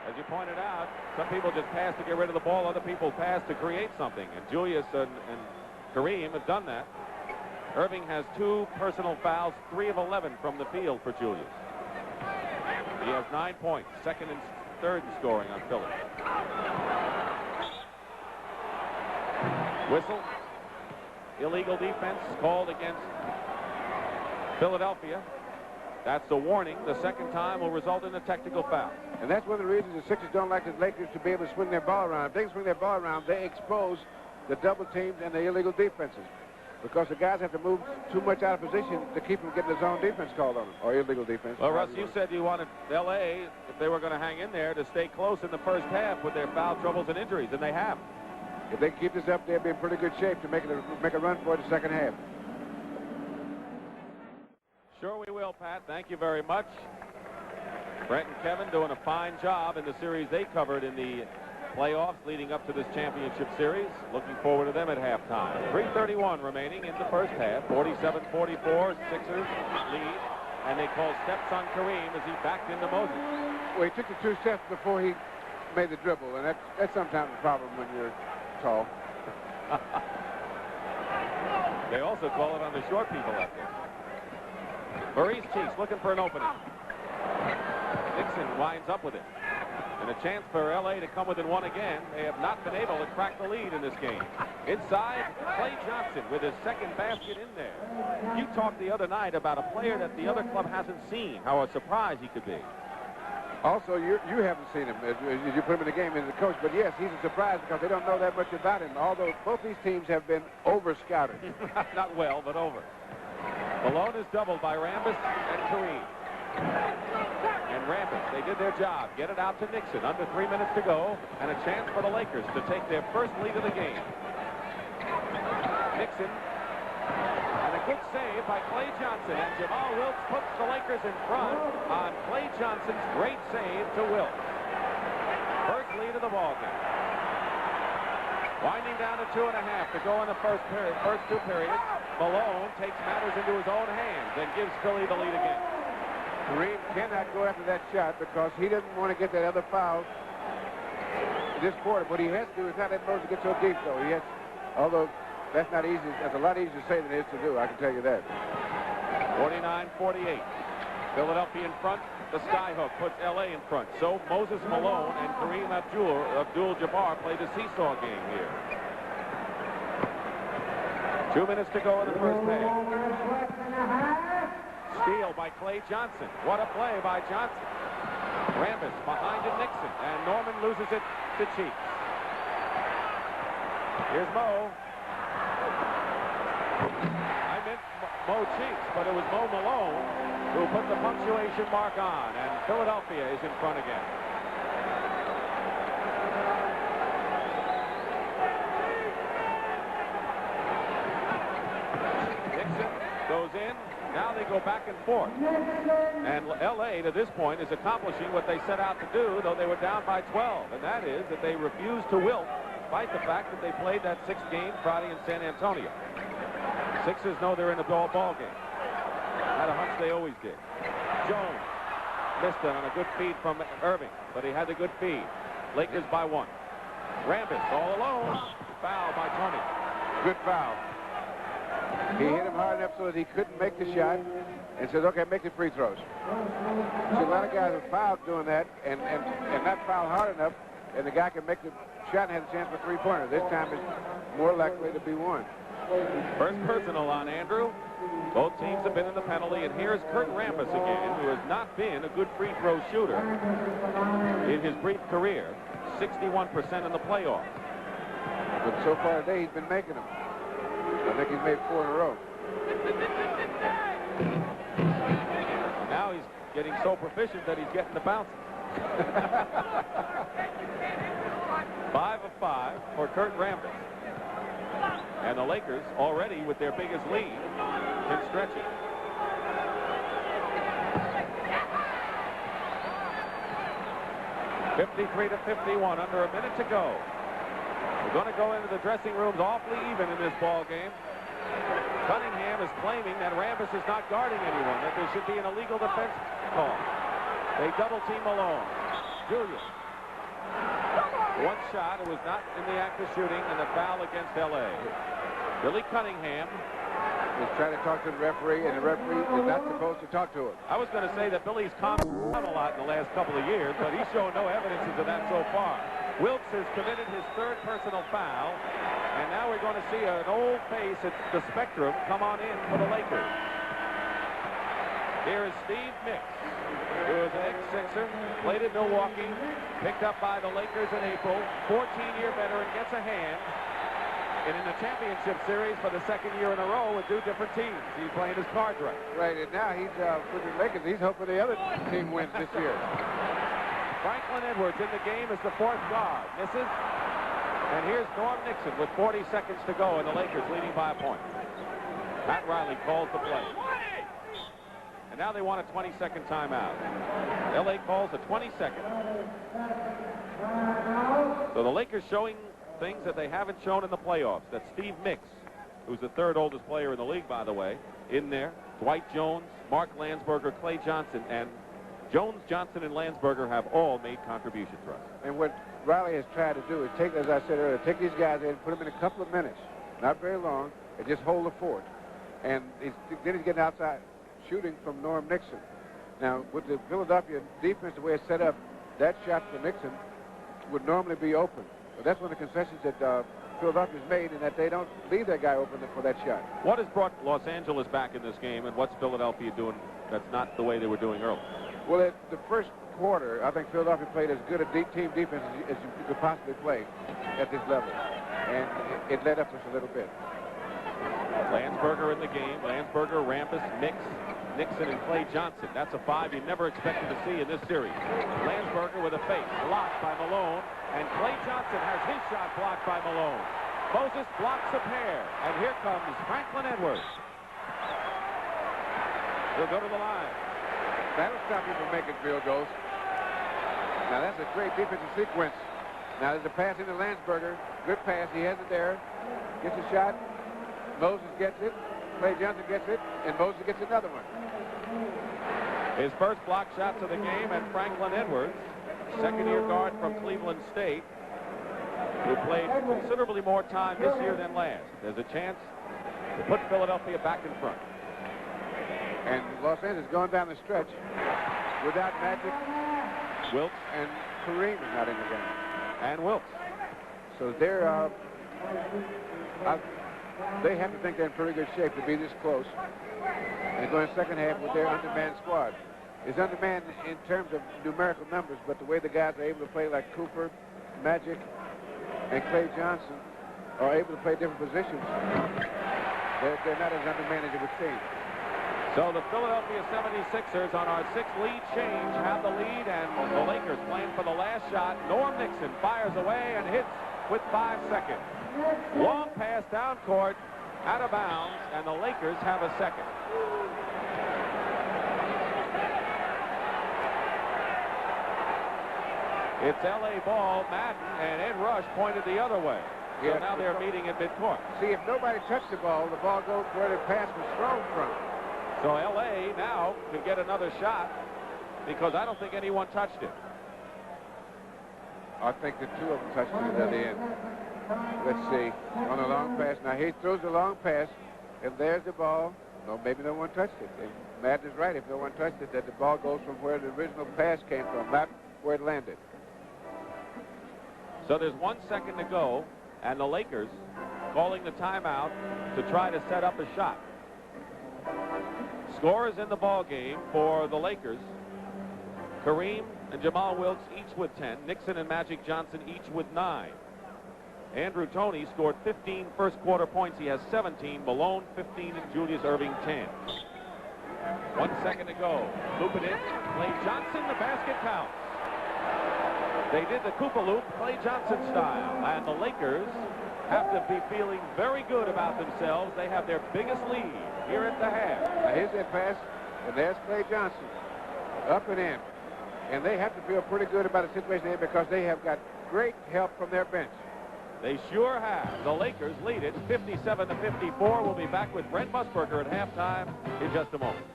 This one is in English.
As you pointed out, some people just pass to get rid of the ball. Other people pass to create something. And Julius and Kareem have done that. Erving has 2 personal fouls, 3 of 11 from the field for Julius. He has 9 points, second and third in scoring on Philly. Whistle. Illegal defense called against Philadelphia. That's a warning. The second time will result in a technical foul. And that's one of the reasons the Sixers don't like the Lakers to be able to swing their ball around. If they can swing their ball around, they expose the double teams and the illegal defenses. Because the guys have to move too much out of position to keep them getting the zone defense called on them, or illegal defense. Well, Russ, you said you wanted L.A., if they were going to hang in there, to stay close in the first half with their foul troubles and injuries, and they have. If they keep this up, they'll be in pretty good shape to make a run for it the second half. Sure we will, Pat. Thank you very much. Brent and Kevin doing a fine job in the series they covered in the playoffs leading up to this championship series. Looking forward to them at halftime. 3:31 remaining in the first half. 47-44, Sixers lead. And they call steps on Kareem as he backed into Moses. Well, he took the 2 steps before he made the dribble, and that's sometimes a problem when you're tall. They also call it on the short people out there. Maurice Cheeks looking for an opening. Nixon winds up with it. And a chance for L.A. to come within 1 again. They have not been able to crack the lead in this game. Inside, Clay Johnson with his second basket in there. You talked the other night about a player that the other club hasn't seen, how a surprise he could be. Also, you haven't seen him as you put him in the game as a coach, but yes, he's a surprise because they don't know that much about him, although both these teams have been over-scouted. Not well, but over. Malone is doubled by Rambis and Kareem. And Rambis, they did their job. Get it out to Nixon. Under 3 minutes to go, and a chance for the Lakers to take their first lead of the game. Nixon, and a good save by Clay Johnson. And Jamal Wilkes puts the Lakers in front on Clay Johnson's great save to Wilkes. First lead of the ball game. Winding down to 2.5 to go in the first 2 periods. Malone takes matters into his own hands and gives Philly the lead again. Kareem cannot go after that shot because he doesn't want to get that other foul this quarter. What he has to do is not let Moses get so deep, though. He has, although that's not easy. That's a lot easier to say than it is to do. I can tell you that. 49-48. Philadelphia in front. The skyhook puts L.A. in front. So Moses Malone and Kareem Abdul-Jabbar play the seesaw game here. 2 minutes to go in the first half. Steal by Clay Johnson. What a play by Johnson. Rambis behind to Nixon, and Norman loses it to Cheeks. Here's Mo. I meant Mo Cheeks, but it was Mo Malone who put the punctuation mark on, and Philadelphia is in front again. Nixon goes in. Now they go back and forth. And L.A. to this point is accomplishing what they set out to do, though they were down by 12. And that is that they refused to wilt, despite the fact that they played that 6th game Friday in San Antonio. Sixers know they're in the ball game. Had a hunch they always did. Jones missed it on a good feed from Erving, but he had the good feed. Lakers by 1. Rambis all alone. Foul by Toney. Good foul. He hit him hard enough so that he couldn't make the shot and says, okay, make the free throws. So a lot of guys have fouled doing that and not fouled hard enough, and the guy can make the shot and has a chance for 3-pointer. This time it's more likely to be 1. First personal on Andrew. Both teams have been in the penalty, and here's Kurt Rambis again, who has not been a good free throw shooter in his brief career. 61% in the playoffs. But so far today, he's been making them. I think he's made 4 in a row. Now he's getting so proficient that he's getting the bounces. 5 of 5 for Kurt Rambis. And the Lakers already with their biggest lead can stretch it. (53-51), under a minute to go. We're going to go into the dressing rooms awfully even in this ball game. Cunningham is claiming that Rambis is not guarding anyone, that there should be an illegal defense call. They double team Malone. Julius One shot. It was not in the act of shooting, and the foul against L.A. Billy Cunningham is trying to talk to the referee, and the referee is not supposed to talk to him. I was going to say that Billy's calmed down a lot in the last couple of years, but he's shown no evidences of that so far. Wilkes has committed his third personal foul, and now we're going to see an old face at the Spectrum come on in for the Lakers. Here is Steve Mix, who is an ex-Sixer, played in Milwaukee, picked up by the Lakers in April, 14-year veteran, gets a hand. And in the championship series for the second year in a row with two different teams. He's playing his cards right. Right, and now he's with the Lakers. He's hoping the other team wins this year. Franklin Edwards in the game as the fourth guard. Misses. And here's Norm Nixon with 40 seconds to go, and the Lakers leading by a point. Pat Riley calls the play. And now they want a 20-second timeout. L.A. calls a 20-second. So the Lakers showing things that they haven't shown in the playoffs. That's Steve Mix, who's the third oldest player in the league, by the way, in there. Dwight Jones, Mark Landsberger, Clay Johnson, and Jones, Johnson, and Landsberger have all made contributions for us. And what Riley has tried to do is take, as I said earlier, take these guys in and put them in a couple of minutes, not very long, and just hold the fort. And then he's getting outside shooting from Norm Nixon. Now, with the Philadelphia defense, the way it's set up, that shot for Nixon would normally be open. But that's one of the concessions that Philadelphia's made, in that they don't leave that guy open for that shot. What has brought Los Angeles back in this game, and what's Philadelphia doing that's not the way they were doing earlier? Well, at the first quarter, I think Philadelphia played as good a team defense as you could possibly play at this level. And it led up just a little bit. Landsberger in the game. Landsberger, Rambis, Mix, Nixon, and Clay Johnson. That's a five you never expected to see in this series. Landsberger with a fake, blocked by Malone, and Clay Johnson has his shot blocked by Malone. Moses blocks a pair, and here comes Franklin Edwards. He'll go to the line. That'll stop you from making field goals. Now, that's a great defensive sequence. Now, there's a pass into Landsberger. Good pass. He has it there. Gets a shot. Moses gets it. Clay Johnson gets it. And Moses gets another one. His first block shot to the game, and Franklin Edwards, second-year guard from Cleveland State, who played considerably more time this year than last. There's a chance to put Philadelphia back in front. And Los Angeles going down the stretch without Magic. Wilkes and Kareem is not in the game. And Wilkes. So they're they have to think they're in pretty good shape to be this close. And going second half with their undermanned squad. It's undermanned in terms of numerical numbers, but the way the guys are able to play, like Cooper, Magic, and Clay Johnson, are able to play different positions. They're not as undermanned as it would seem. So the Philadelphia 76ers on our sixth lead change have the lead, and the Lakers playing for the last shot. Norm Nixon fires away and hits with 5 seconds. Long pass down court, out of bounds, and the Lakers have a second. It's L.A. ball. Madden and Ed Rush pointed the other way. So now they're meeting at midcourt. See, if nobody touched the ball goes where the pass was thrown from. So L.A. now can get another shot because I don't think anyone touched it. I think the two of them touched it at the end. Let's see. On a long pass. Now he throws the long pass, and there's the ball. No, maybe no one touched it. Madden is right. If no one touched it, that the ball goes from where the original pass came from, not where it landed. So there's 1 second to go, and the Lakers calling the timeout to try to set up a shot. Scorers in the ball game for the Lakers. Kareem and Jamal Wilkes each with 10. Nixon and Magic Johnson each with 9. Andrew Toney scored 15 first quarter points. He has 17. Malone 15 and Julius Erving 10. 1 second to go. Loop it in. Clay Johnson, the basket counts. They did the Koopa loop, Clay Johnson style, and the Lakers have to be feeling very good about themselves. They have their biggest lead here at the half. Now here's that pass, and there's Clay Johnson, up and in. And they have to feel pretty good about the situation here because they have got great help from their bench. They sure have. The Lakers lead it 57-54. We'll be back with Brent Musburger at halftime in just a moment.